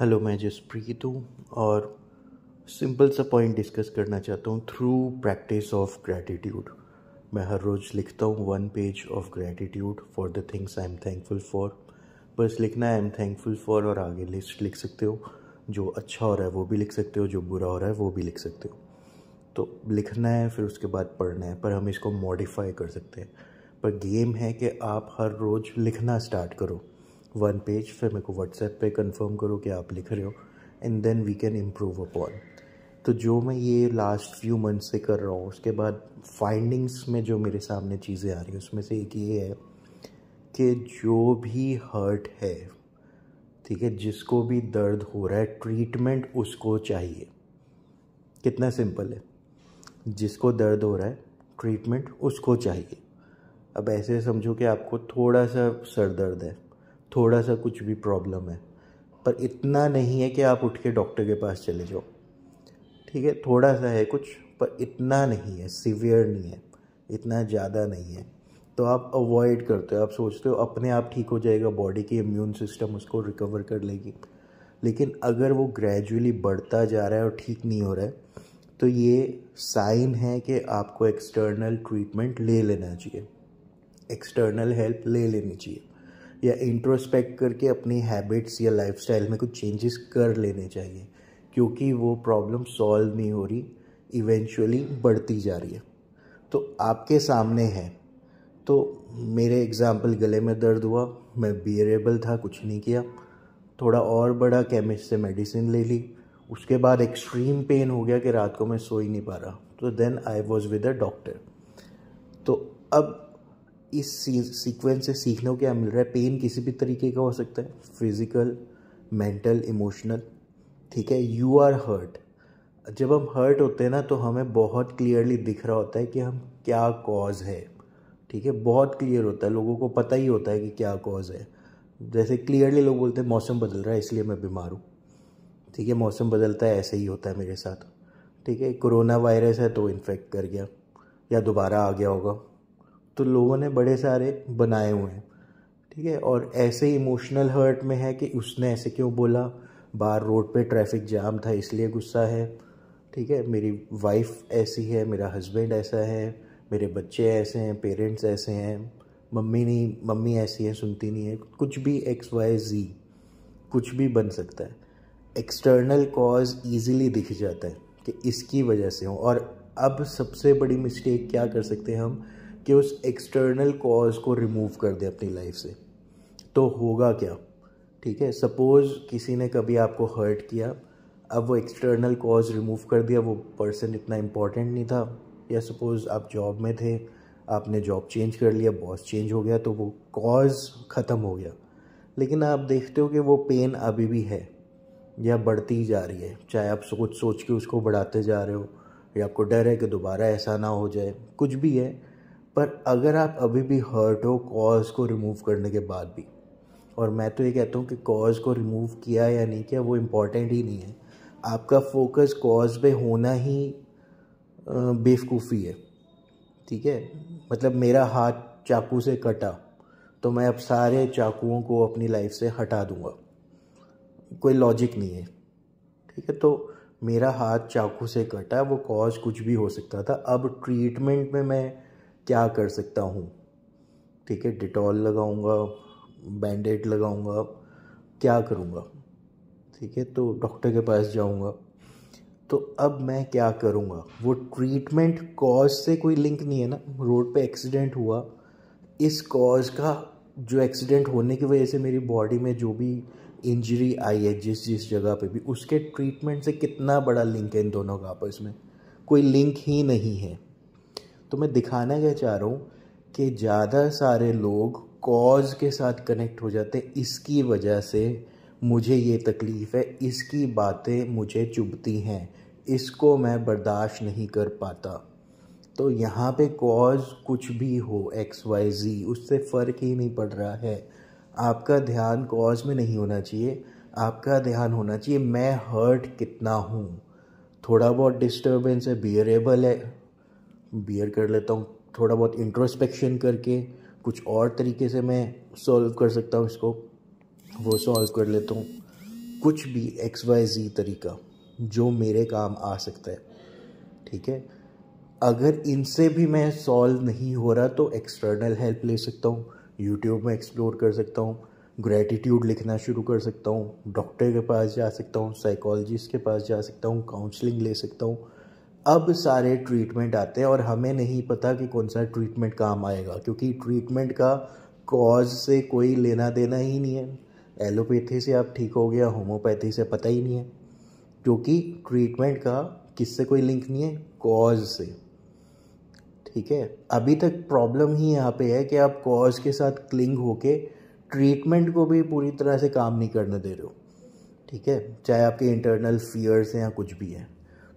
Hello, मैं जसप्रीत हूँ और सिंपल सा पॉइंट डिस्कस करना चाहता हूँ थ्रू प्रैक्टिस ऑफ ग्रैटिट्यूड। मैं हर रोज़ लिखता हूँ 1 page of gratitude for the things I am thankful for. बस लिखना है आई एम थैंकफुल फॉर और आगे लिस्ट लिख सकते हो। जो अच्छा हो रहा है वो भी लिख सकते हो, जो बुरा हो रहा है वो भी लिख सकते हो। तो लिखना है, फिर उसके बाद पढ़ना है, पर हम इसको मॉडिफाई कर सकते हैं। पर गेम है कि आप हर रोज़ लिखना स्टार्ट करो 1 पेज, फिर मेरे को व्हाट्सएप पे कंफर्म करो कि आप लिख रहे हो and then we can improve upon. तो जो मैं ये लास्ट फ्यू मंथ से कर रहा हूँ, उसके बाद फाइंडिंग्स में जो मेरे सामने चीज़ें आ रही हैं उसमें से एक ये है कि जो भी हर्ट है, ठीक है, जिसको भी दर्द हो रहा है, ट्रीटमेंट उसको चाहिए। कितना सिंपल है, जिसको दर्द हो रहा है ट्रीटमेंट उसको चाहिए। अब ऐसे समझो कि आपको थोड़ा सा सर दर्द है, थोड़ा सा कुछ भी प्रॉब्लम है, पर इतना नहीं है कि आप उठ के डॉक्टर के पास चले जाओ। ठीक है, थोड़ा सा है कुछ, पर इतना नहीं है, सीवियर नहीं है, इतना ज़्यादा नहीं है। तो आप अवॉइड करते हो, आप सोचते हो अपने आप ठीक हो जाएगा, बॉडी की इम्यून सिस्टम उसको रिकवर कर लेगी। लेकिन अगर वो ग्रेजुअली बढ़ता जा रहा है और ठीक नहीं हो रहा है, तो ये साइन है कि आपको एक्सटर्नल ट्रीटमेंट ले लेना चाहिए, एक्सटर्नल हेल्प ले लेनी चाहिए, या इंट्रोस्पेक्ट करके अपनी हैबिट्स या लाइफस्टाइल में कुछ चेंजेस कर लेने चाहिए, क्योंकि वो प्रॉब्लम सॉल्व नहीं हो रही, इवेंचुअली बढ़ती जा रही है। तो आपके सामने है। तो मेरे एग्जाम्पल, गले में दर्द हुआ, मैं बियरेबल था, कुछ नहीं किया, थोड़ा और बड़ा, केमिस्ट से मेडिसिन ले ली, उसके बाद एक्सट्रीम पेन हो गया कि रात को मैं सो ही नहीं पा रहा, तो then I was with a doctor. तो अब इस सीक्वेंस से सीखने को क्या मिल रहा है? पेन किसी भी तरीके का हो सकता है, फिजिकल, मेंटल, इमोशनल। ठीक है, यू आर हर्ट। जब हम हर्ट होते हैं ना, तो हमें बहुत क्लियरली दिख रहा होता है कि हम क्या कॉज है। ठीक है, बहुत क्लियर होता है, लोगों को पता ही होता है कि क्या कॉज है। जैसे क्लियरली लोग बोलते हैं मौसम बदल रहा है इसलिए मैं बीमार हूँ। ठीक है, मौसम बदलता है, ऐसे ही होता है मेरे साथ। ठीक है, कोरोना वायरस है तो इन्फेक्ट कर गया या दोबारा आ गया होगा। तो लोगों ने बड़े सारे बनाए हुए हैं। ठीक है, और ऐसे इमोशनल हर्ट में है कि उसने ऐसे क्यों बोला, बाहर रोड पे ट्रैफिक जाम था इसलिए गुस्सा है। ठीक है, मेरी वाइफ ऐसी है, मेरा हस्बैंड ऐसा है, मेरे बच्चे ऐसे हैं, पेरेंट्स ऐसे हैं, मम्मी ऐसी है, सुनती नहीं है, कुछ भी XYZ, कुछ भी बन सकता है। एक्सटर्नल कॉज ईजिली दिख जाता है कि इसकी वजह से हो। और अब सबसे बड़ी मिस्टेक क्या कर सकते हैं हम, कि उस एक्सटर्नल कॉज को रिमूव कर दें अपनी लाइफ से। तो होगा क्या? ठीक है, सपोज़ किसी ने कभी आपको हर्ट किया, अब वो एक्सटर्नल कॉज रिमूव कर दिया, वो पर्सन इतना इम्पोर्टेंट नहीं था, या सपोज़ आप जॉब में थे, आपने जॉब चेंज कर लिया, बॉस चेंज हो गया, तो वो कॉज ख़त्म हो गया। लेकिन आप देखते हो कि वो पेन अभी भी है या बढ़ती जा रही है, चाहे आप सोच सोच के उसको बढ़ाते जा रहे हो, या आपको डर है कि दोबारा ऐसा ना हो जाए, कुछ भी है। पर अगर आप अभी भी हर्ट हो कॉज को रिमूव करने के बाद भी, और मैं तो ये कहता हूँ कि कॉज को रिमूव किया या नहीं किया वो इम्पोर्टेंट ही नहीं है, आपका फोकस कॉज पे होना ही बेवकूफ़ी है। ठीक है, मतलब मेरा हाथ चाकू से कटा, तो मैं अब सारे चाकुओं को अपनी लाइफ से हटा दूंगा, कोई लॉजिक नहीं है। ठीक है, तो मेरा हाथ चाकू से कटा, वो कॉज कुछ भी हो सकता था। अब ट्रीटमेंट में मैं क्या कर सकता हूँ? ठीक है, डिटॉल लगाऊंगा, बैंडेड लगाऊंगा, क्या करूँगा? ठीक है, तो डॉक्टर के पास जाऊँगा। तो अब मैं क्या करूँगा? वो ट्रीटमेंट कॉज से कोई लिंक नहीं है ना। रोड पे एक्सीडेंट हुआ, इस कॉज का, जो एक्सीडेंट होने की वजह से मेरी बॉडी में जो भी इंजरी आई है, जिस जिस जगह पे भी, उसके ट्रीटमेंट से कितना बड़ा लिंक है इन दोनों का आपस में? कोई लिंक ही नहीं है। तो मैं दिखाना क्या चाह रहा हूँ कि ज़्यादा सारे लोग कॉज के साथ कनेक्ट हो जाते हैं, इसकी वजह से मुझे ये तकलीफ़ है, इसकी बातें मुझे चुभती हैं, इसको मैं बर्दाश्त नहीं कर पाता। तो यहाँ पे कॉज कुछ भी हो, XYZ, उससे फ़र्क ही नहीं पड़ रहा है। आपका ध्यान कॉज में नहीं होना चाहिए, आपका ध्यान होना चाहिए मैं हर्ट कितना हूँ। थोड़ा बहुत डिस्टर्बेंस है, बियरेबल है, बियर कर लेता हूँ। थोड़ा बहुत इंट्रोस्पेक्शन करके कुछ और तरीके से मैं सॉल्व कर सकता हूँ इसको, वो सॉल्व कर लेता हूँ। कुछ भी XYZ तरीका जो मेरे काम आ सकता है, ठीक है। अगर इनसे भी मैं सॉल्व नहीं हो रहा तो एक्सटर्नल हेल्प ले सकता हूँ, यूट्यूब में एक्सप्लोर कर सकता हूँ, ग्रेटिट्यूड लिखना शुरू कर सकता हूँ, डॉक्टर के पास जा सकता हूँ, साइकोलॉजिस्ट के पास जा सकता हूँ, काउंसलिंग ले सकता हूँ। अब सारे ट्रीटमेंट आते हैं और हमें नहीं पता कि कौन सा ट्रीटमेंट काम आएगा, क्योंकि ट्रीटमेंट का कॉज से कोई लेना देना ही नहीं है। एलोपैथी से आप ठीक हो गया, होम्योपैथी से पता ही नहीं है, क्योंकि ट्रीटमेंट का किससे कोई लिंक नहीं है, कॉज से, ठीक है। अभी तक प्रॉब्लम ही यहाँ पे है कि आप कॉज के साथ क्लिंग होके ट्रीटमेंट को भी पूरी तरह से काम नहीं करने दे रहे हो, ठीक है। चाहे आपके इंटरनल फियर्स हैं या कुछ भी है,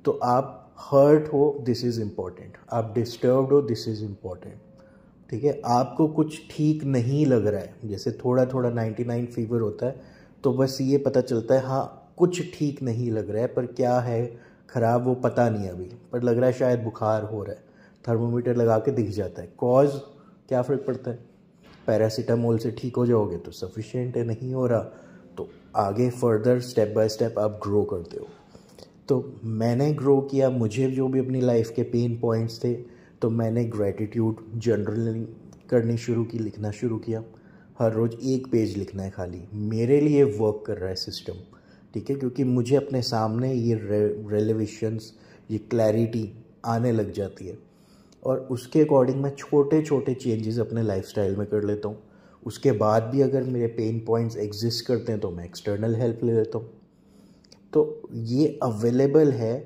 तो आप हर्ट हो, दिस इज़ इम्पॉर्टेंट, आप डिस्टर्ब्ड हो, दिस इज़ इम्पॉर्टेंट, ठीक है। आपको कुछ ठीक नहीं लग रहा है, जैसे थोड़ा थोड़ा 99 फीवर होता है तो बस ये पता चलता है हाँ कुछ ठीक नहीं लग रहा है, पर क्या है ख़राब वो पता नहीं अभी, पर लग रहा है शायद बुखार हो रहा है, थर्मोमीटर लगा के दिख जाता है। कॉज क्या फ़र्क पड़ता है, पैरासीटामोल से ठीक हो जाओगे तो सफिशिएंट है, नहीं हो रहा तो आगे फर्दर स्टेप बाय स्टेप आप ग्रो करते हो। तो मैंने ग्रो किया, मुझे जो भी अपनी लाइफ के पेन पॉइंट्स थे तो मैंने ग्रेटिट्यूड जर्नलिंग करनी शुरू की, लिखना शुरू किया। हर रोज़ 1 पेज लिखना है खाली, मेरे लिए वर्क कर रहा है सिस्टम, ठीक है, क्योंकि मुझे अपने सामने ये रेलेवेशंस, ये क्लैरिटी आने लग जाती है और उसके अकॉर्डिंग मैं छोटे छोटे चेंजेस अपने लाइफस्टाइल में कर लेता हूँ। उसके बाद भी अगर मेरे पेन पॉइंट्स एग्जिस्ट करते हैं तो मैं एक्सटर्नल हेल्प ले लेता हूँ। तो ये अवेलेबल है,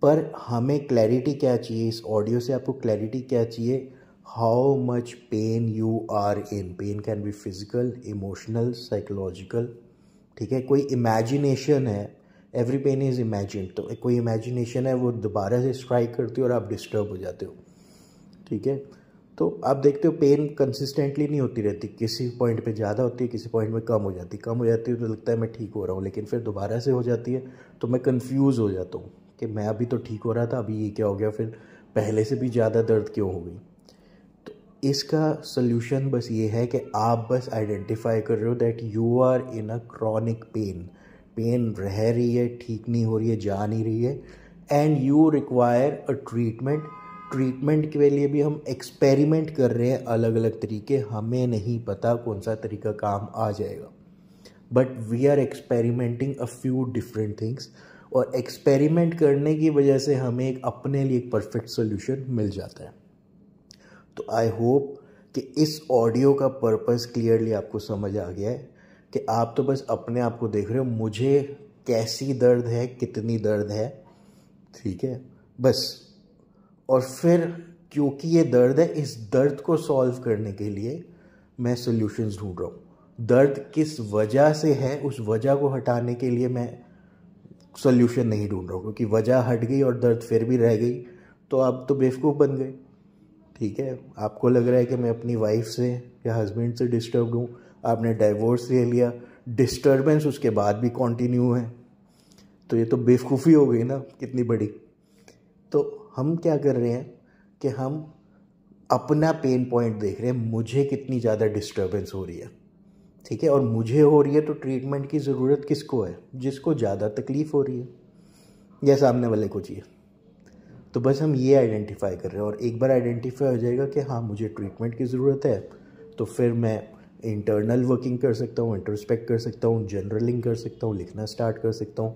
पर हमें क्लैरिटी क्या चाहिए, इस ऑडियो से आपको क्लैरिटी क्या चाहिए, how much pain you are in. Pain can be physical, emotional, psychological, ठीक है। कोई इमेजिनेशन है, एवरी पेन इज़ इमेजिन, तो कोई इमेजिनेशन है वो दोबारा से स्ट्राइक करती है और आप डिस्टर्ब हो जाते हो, ठीक है। तो आप देखते हो पेन कंसिस्टेंटली नहीं होती रहती, किसी पॉइंट पे ज़्यादा होती है, किसी पॉइंट में कम हो जाती है, कम हो जाती है तो लगता है मैं ठीक हो रहा हूँ, लेकिन फिर दोबारा से हो जाती है तो मैं कंफ्यूज हो जाता हूँ कि मैं अभी तो ठीक हो रहा था, अभी ये क्या हो गया, फिर पहले से भी ज़्यादा दर्द क्यों हो गई। तो इसका सल्यूशन बस ये है कि आप बस आइडेंटिफाई कर रहे हो that you are in a chronic pain, pain रह रही है, ठीक नहीं हो रही है, जा नहीं रही है, and you require a treatment. Treatment के लिए भी हम एक्सपेरिमेंट कर रहे हैं अलग अलग तरीके, हमें नहीं पता कौन सा तरीका काम आ जाएगा, but we are experimenting a few different things, और एक्सपेरिमेंट करने की वजह से हमें एक अपने लिए एक परफेक्ट सोल्यूशन मिल जाता है। तो आई होप कि इस ऑडियो का पर्पस क्लियरली आपको समझ आ गया है कि आप तो बस अपने आप को देख रहे हो, मुझे कैसी दर्द है, कितनी दर्द है, ठीक है, बस। और फिर क्योंकि ये दर्द है, इस दर्द को सॉल्व करने के लिए मैं सॉल्यूशंस ढूंढ रहा हूँ। दर्द किस वजह से है, उस वजह को हटाने के लिए मैं सॉल्यूशन नहीं ढूंढ रहा हूँ, क्योंकि वजह हट गई और दर्द फिर भी रह गई तो आप तो बेवकूफ़ बन गए, ठीक है। आपको लग रहा है कि मैं अपनी वाइफ से या हस्बैंड से डिस्टर्ब्ड हूँ, आपने डाइवोर्स ले लिया, डिस्टर्बेंस उसके बाद भी कंटिन्यू है, तो ये तो बेवकूफ़ी हो गई ना कितनी बड़ी। तो हम क्या कर रहे हैं कि हम अपना पेन पॉइंट देख रहे हैं, मुझे कितनी ज़्यादा डिस्टर्बेंस हो रही है, ठीक है, और मुझे हो रही है तो ट्रीटमेंट की ज़रूरत किसको है, जिसको ज़्यादा तकलीफ़ हो रही है या सामने वाले को चाहिए। तो बस हम ये आइडेंटिफाई कर रहे हैं, और एक बार आइडेंटिफाई हो जाएगा कि हाँ मुझे ट्रीटमेंट की ज़रूरत है, तो फिर मैं इंटरनल वर्किंग कर सकता हूँ, इंट्रोस्पेक्ट कर सकता हूँ, जर्नलिंग कर सकता हूँ, लिखना स्टार्ट कर सकता हूँ,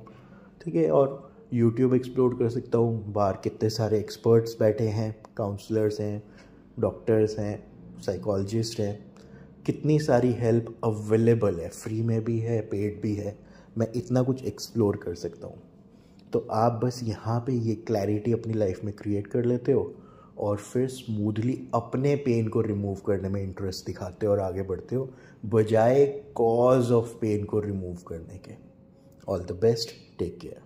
ठीक है, और यूट्यूब एक्सप्लोर कर सकता हूँ। बाहर कितने सारे एक्सपर्ट्स बैठे हैं, काउंसलर्स हैं, डॉक्टर्स हैं, साइकोलॉजिस्ट हैं, कितनी सारी हेल्प अवेलेबल है, फ्री में भी है, पेड भी है, मैं इतना कुछ एक्सप्लोर कर सकता हूँ। तो आप बस यहाँ पे ये क्लैरिटी अपनी लाइफ में क्रिएट कर लेते हो और फिर स्मूथली अपने पेन को रिमूव करने में इंटरेस्ट दिखाते हो और आगे बढ़ते हो, बजाय कॉज ऑफ पेन को रिमूव करने के। All the best, take care.